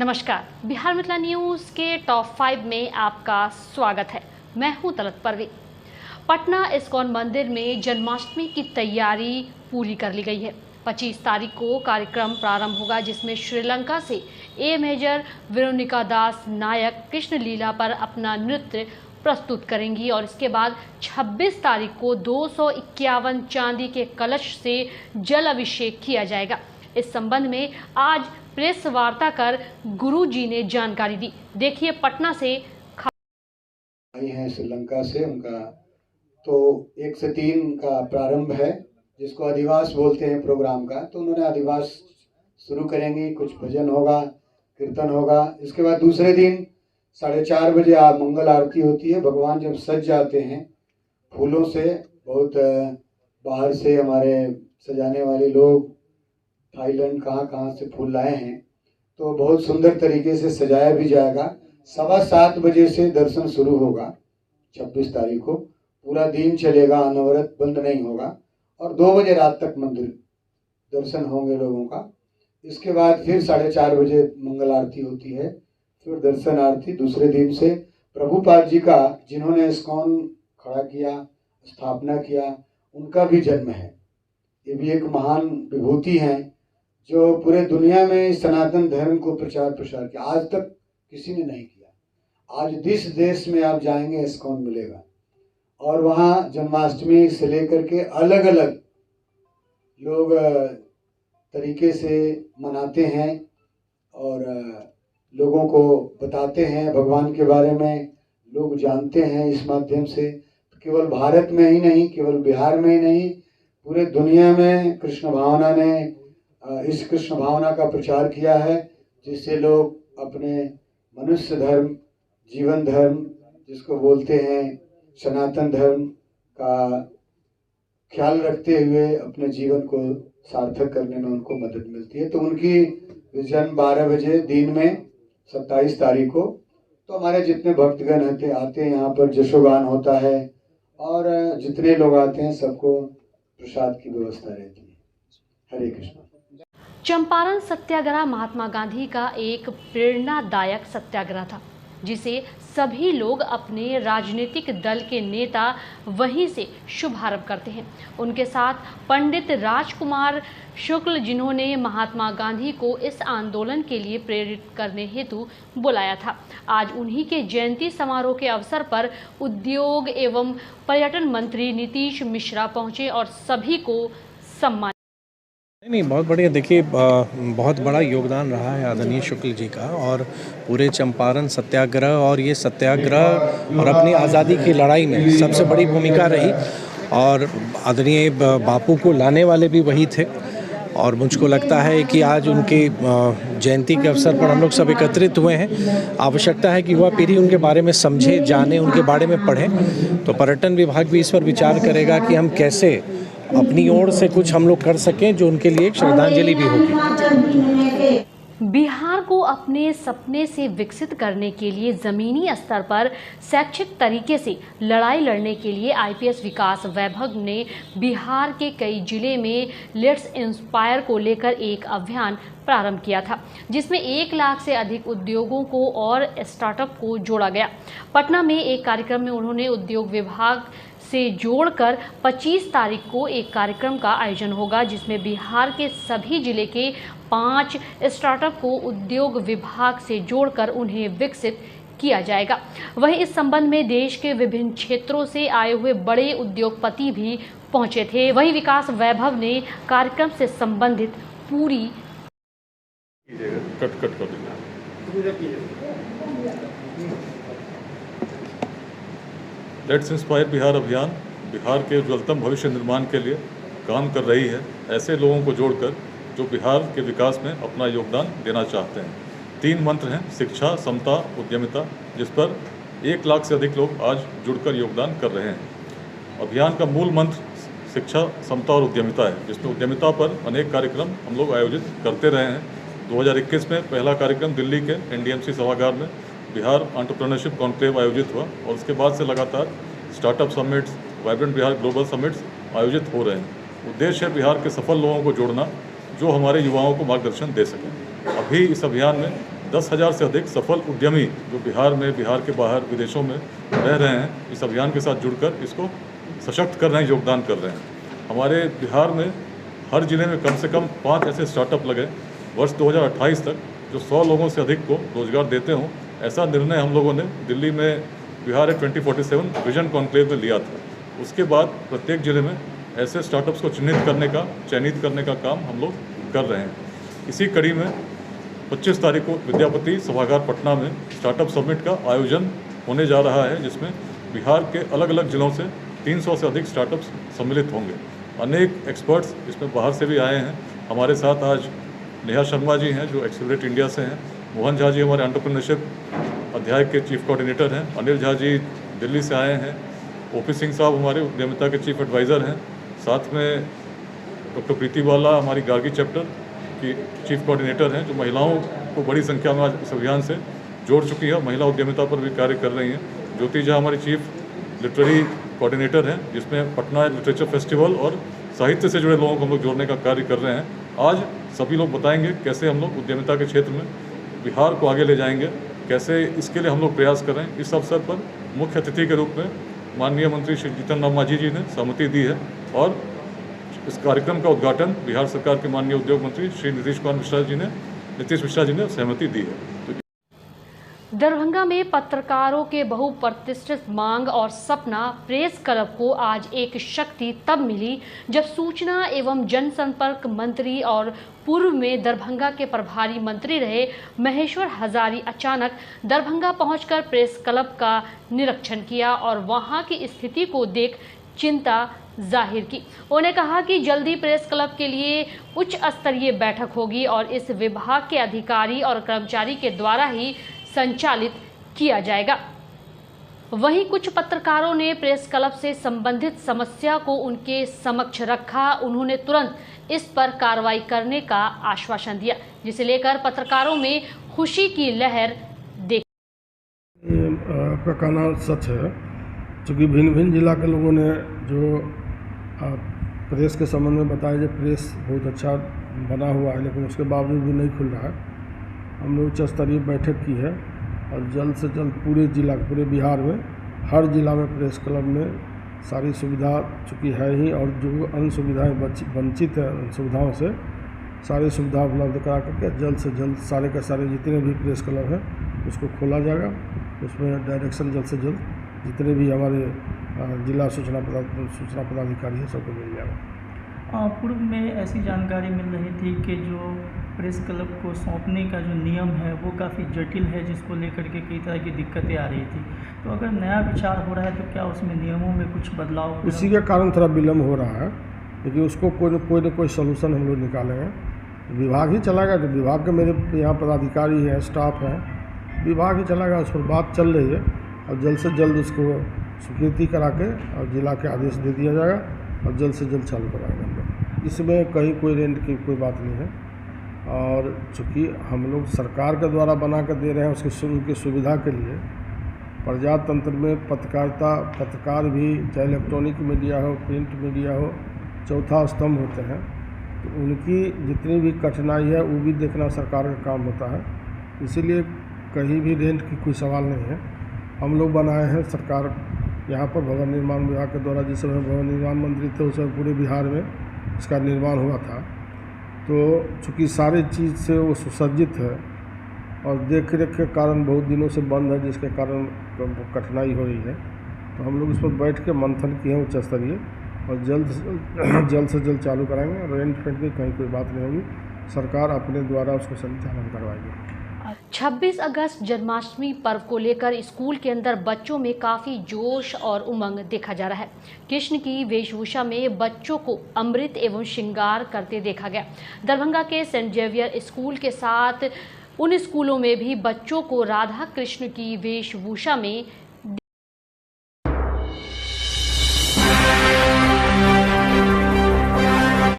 नमस्कार, बिहार मिथिला न्यूज़ के टॉप 5 में आपका स्वागत है। मैं हूं तलत परवीन। पटना इस्कॉन मंदिर में जन्माष्टमी की तैयारी पूरी कर ली गई है। 25 तारीख को कार्यक्रम प्रारंभ होगा, जिसमें श्रीलंका से ए मेजर वेरोनिका दास नायक कृष्ण लीला पर अपना नृत्य प्रस्तुत करेंगी और इसके बाद 26 तारीख को 251 चांदी के कलश से जल अभिषेक किया जाएगा। इस संबंध में आज प्रेस वार्ता कर गुरु जी ने जानकारी दी। देखिए पटना से आई हैं श्रीलंका से, उनका तो 1 से 3 का प्रारंभ है, जिसको अधिवास बोलते हैं प्रोग्राम का। तो उन्होंने अधिवास शुरू करेंगी, कुछ भजन होगा, कीर्तन होगा। इसके बाद दूसरे दिन 4:30 बजे मंगल आरती होती है। भगवान जब सज जाते हैं फूलों से, बहुत बाहर से हमारे सजाने वाले लोग थाईलैंड कहाँ से फूल लाए हैं, तो बहुत सुंदर तरीके से सजाया भी जाएगा। 7:15 बजे से दर्शन शुरू होगा। 26 तारीख को पूरा दिन चलेगा, अनवरत, बंद नहीं होगा और 2 बजे रात तक मंदिर दर्शन होंगे लोगों का। इसके बाद फिर 4:30 बजे मंगल आरती होती है, फिर दर्शन आरती। दूसरे दिन से प्रभुपाद जी का, जिन्होंने इस्कॉन खड़ा किया, स्थापना किया, उनका भी जन्म है। ये भी एक महान विभूति हैं जो पूरे दुनिया में सनातन धर्म को प्रचार प्रसार किया। आज तक किसी ने नहीं किया। आज जिस देश में आप जाएंगे इस्कॉन मिलेगा और वहाँ जन्माष्टमी से लेकर के अलग अलग लोग तरीके से मनाते हैं और लोगों को बताते हैं भगवान के बारे में। लोग जानते हैं इस माध्यम से। केवल भारत में ही नहीं, केवल बिहार में ही नहीं, पूरे दुनिया में कृष्ण भावना ने इस कृष्ण भावना का प्रचार किया है, जिससे लोग अपने मनुष्य धर्म, जीवन धर्म, जिसको बोलते हैं सनातन धर्म का ख्याल रखते हुए अपने जीवन को सार्थक करने में उनको मदद मिलती है। तो उनकी विजन 12 बजे दिन में 27 तारीख को, तो हमारे जितने भक्तगण आते हैं यहाँ पर जशोगान होता है और जितने लोग आते हैं सबको प्रसाद की व्यवस्था रहती है। हरे कृष्ण। चंपारण सत्याग्रह महात्मा गांधी का एक प्रेरणादायक सत्याग्रह था, जिसे सभी लोग अपने राजनीतिक दल के नेता वहीं से शुभारंभ करते हैं। उनके साथ पंडित राजकुमार शुक्ल, जिन्होंने महात्मा गांधी को इस आंदोलन के लिए प्रेरित करने हेतु बुलाया था। आज उन्हीं के जयंती समारोह के अवसर पर उद्योग एवं पर्यटन मंत्री नीतीश मिश्रा पहुंचे और सभी को सम्मान। नहीं, बहुत बढ़िया। देखिए, बहुत बड़ा योगदान रहा है आदरणीय शुक्ल जी का और पूरे चंपारण सत्याग्रह, और ये सत्याग्रह और अपनी आज़ादी की लड़ाई में सबसे बड़ी भूमिका रही और आदरणीय बापू को लाने वाले भी वही थे। और मुझको लगता है कि आज उनके जयंती के अवसर पर हम लोग सब एकत्रित हुए हैं। आवश्यकता है कि युवा पीढ़ी उनके बारे में समझे, जाने, उनके बारे में पढ़े। तो पर्यटन विभाग भी इस पर विचार करेगा कि हम कैसे अपनी ओर से कुछ हम लोग कर सकें जो उनके लिए एक श्रद्धांजलि भी होगी। बिहार को अपने सपने से विकसित करने के लिए जमीनी स्तर पर शैक्षिक तरीके से लड़ाई लड़ने के लिए आईपीएस विकास वैभव ने बिहार के कई जिले में लेट्स इंस्पायर को लेकर एक अभियान प्रारंभ किया था, जिसमें 1 लाख से अधिक उद्योगों को और स्टार्टअप को जोड़ा गया। पटना में एक कार्यक्रम में उन्होंने उद्योग विभाग से जोड़कर 25 तारीख को एक कार्यक्रम का आयोजन होगा, जिसमें बिहार के सभी जिले के 5 स्टार्टअप को उद्योग विभाग से जोड़कर उन्हें विकसित किया जाएगा। वहीं इस संबंध में देश के विभिन्न क्षेत्रों से आए हुए बड़े उद्योगपति भी पहुंचे थे। वहीं विकास वैभव ने कार्यक्रम से संबंधित पूरी लेट्स इंस्पायर बिहार अभियान बिहार के उज्ज्वलतम भविष्य निर्माण के लिए काम कर रही है, ऐसे लोगों को जोड़कर जो बिहार के विकास में अपना योगदान देना चाहते हैं। 3 मंत्र हैं: शिक्षा, समता, उद्यमिता, जिस पर 1 लाख से अधिक लोग आज जुड़कर योगदान कर रहे हैं। अभियान का मूल मंत्र शिक्षा, समता और उद्यमिता है, जिसमें उद्यमिता पर अनेक कार्यक्रम हम लोग आयोजित करते रहे हैं। 2021 में पहला कार्यक्रम दिल्ली के NDMC सभागार में बिहार एंटरप्रेन्योरशिप कॉन्क्लेव आयोजित हुआ और उसके बाद से लगातार startup summits, vibrant Bihar global summits आयोजित हो रहे हैं। उद्देश्य है बिहार के सफल लोगों को जोड़ना जो हमारे युवाओं को मार्गदर्शन दे सकें। अभी इस अभियान में 10,000 से अधिक सफल उद्यमी जो बिहार में, बिहार के बाहर, विदेशों में रह रहे हैं, इस अभियान के साथ जुड़कर इसको सशक्त कर रहे हैं, योगदान कर रहे हैं। हमारे बिहार में हर जिले में कम से कम 5 ऐसे स्टार्टअप लगे वर्ष 2028 तक जो 100 लोगों से अधिक को रोजगार देते हों। ऐसा निर्णय हम लोगों ने दिल्ली में बिहार 2047 विजन कॉन्क्लेव में लिया था। उसके बाद प्रत्येक जिले में ऐसे स्टार्टअप्स को चयनित करने का काम हम लोग कर रहे हैं। इसी कड़ी में 25 तारीख को विद्यापति सभागार पटना में स्टार्टअप समिट का आयोजन होने जा रहा है, जिसमें बिहार के अलग अलग जिलों से 300 से अधिक स्टार्टअप्स सम्मिलित होंगे। अनेक एक्सपर्ट्स इसमें बाहर से भी आए हैं। हमारे साथ आज नेहा शर्मा जी हैं जो एक्सेलरेट इंडिया से हैं, मोहन झा जी हमारे एंटरप्रेन्योरशिप अध्याय के चीफ कोऑर्डिनेटर हैं, अनिल झा जी दिल्ली से आए हैं, ओपी सिंह साहब हमारे उद्यमिता के चीफ एडवाइज़र हैं, साथ में डॉक्टर प्रीति वाला हमारी गार्गी चैप्टर की चीफ कोऑर्डिनेटर हैं जो महिलाओं को बड़ी संख्या में आज इस अभियान से जोड़ चुकी है, महिला उद्यमिता पर भी कार्य कर रही हैं। ज्योति झा हमारी चीफ लिटरेरी कोऑर्डिनेटर हैं, जिसमें पटना लिटरेचर फेस्टिवल और साहित्य से जुड़े लोगों को हम लोग जोड़ने का कार्य कर रहे हैं। आज सभी लोग बताएंगे कैसे हम लोग उद्यमिता के क्षेत्र में बिहार को आगे ले जाएंगे, कैसे इसके लिए हम लोग प्रयास कर रहे हैं। इस अवसर पर मुख्य अतिथि के रूप में माननीय मंत्री श्री जीतन राम मांझी जी ने सहमति दी है और इस कार्यक्रम का उद्घाटन बिहार सरकार के माननीय उद्योग मंत्री श्री नीतीश मिश्रा जी ने सहमति दी है। दरभंगा में पत्रकारों के बहुप्रतिष्ठित मांग और सपना प्रेस क्लब को आज एक शक्ति तब मिली जब सूचना एवं जनसंपर्क मंत्री और पूर्व में दरभंगा के प्रभारी मंत्री रहे महेश्वर हजारी अचानक दरभंगा पहुंचकर प्रेस क्लब का निरीक्षण किया और वहां की स्थिति को देख चिंता जाहिर की। उन्होंने कहा कि जल्दी प्रेस क्लब के लिए उच्च स्तरीय बैठक होगी और इस विभाग के अधिकारी और कर्मचारी के द्वारा ही संचालित किया जाएगा। वहीं कुछ पत्रकारों ने प्रेस क्लब से संबंधित समस्या को उनके समक्ष रखा। उन्होंने तुरंत इस पर कार्रवाई करने का आश्वासन दिया, जिसे लेकर पत्रकारों में खुशी की लहर देखी। आपका कहना सच है, क्योंकि भिन्न भिन्न जिला के लोगों ने जो प्रेस के संबंध में बताया कि प्रेस बहुत अच्छा बना हुआ है, लेकिन उसके बावजूद भी नहीं खुल रहा है। हम लोग उच्च स्तरीय बैठक की है और जल्द से जल्द पूरे बिहार में हर जिला में प्रेस क्लब में सारी सुविधा चूँकि है ही, और जो अन्य सुविधाएं वंचित है उन सुविधाओं से सारी सुविधा उपलब्ध करा करके जल्द से जल्द सारे के सारे जितने भी प्रेस क्लब हैं उसको खोला जाएगा। उसमें डायरेक्शन जल्द से जल्द जितने भी हमारे जिला सूचना पदाधिकारी है सबको मिल जाएगा। पूर्व में ऐसी जानकारी मिल रही थी कि जो प्रेस क्लब को सौंपने का जो नियम है वो काफ़ी जटिल है, जिसको लेकर के कई तरह की दिक्कतें आ रही थी। तो अगर नया विचार हो रहा है तो क्या उसमें नियमों में कुछ बदलाव? इसी के कारण थोड़ा विलम्ब हो रहा है, लेकिन उसको कोई न कोई सलूशन हम लोग निकालेंगे। विभाग ही चलाएगा, तो विभाग के मेरे यहाँ पदाधिकारी हैं, स्टाफ है, विभाग ही चलाएगा। उस पर बात चल रही है और जल्द से जल्द उसको स्वीकृति करा के और जिला के आदेश दे दिया जाएगा और जल्द से जल्द चालू कराएंगे हम लोग। इसमें कहीं कोई रेंट की कोई बात नहीं है, और चूँकि हम लोग सरकार के द्वारा बना कर दे रहे हैं उसकी सुविधा के लिए। प्रजातंत्र में पत्रकार भी चाहे इलेक्ट्रॉनिक मीडिया हो, प्रिंट मीडिया हो, चौथा स्तंभ होते हैं, तो उनकी जितनी भी कठिनाई है वो भी देखना सरकार का काम होता है। इसीलिए कहीं भी रेंट की कोई सवाल नहीं है। हम लोग बनाए हैं, सरकार यहाँ पर भवन निर्माण विभाग के द्वारा, जिस समय भवन निर्माण मंत्री थे उस समय पूरे बिहार में इसका निर्माण हुआ था। तो चूँकि सारी चीज़ से वो सुसज्जित है और देख रेख के कारण बहुत दिनों से बंद है, जिसके कारण कठिनाई हो रही है। तो हम लोग इस पर बैठ के मंथन किए हैं उच्च स्तरीय, और जल्द से जल्द चालू कराएंगे। रेंट की कहीं कोई बात नहीं होगी, सरकार अपने द्वारा उसको संचालन करवाएगी। 26 अगस्त जन्माष्टमी पर्व को लेकर स्कूल के अंदर बच्चों में काफी जोश और उमंग देखा जा रहा है। कृष्ण की वेशभूषा में बच्चों को अमृत एवं श्रृंगार करते देखा गया। दरभंगा के सेंट जेवियर स्कूल के साथ उन स्कूलों में भी बच्चों को राधा कृष्ण की वेशभूषा में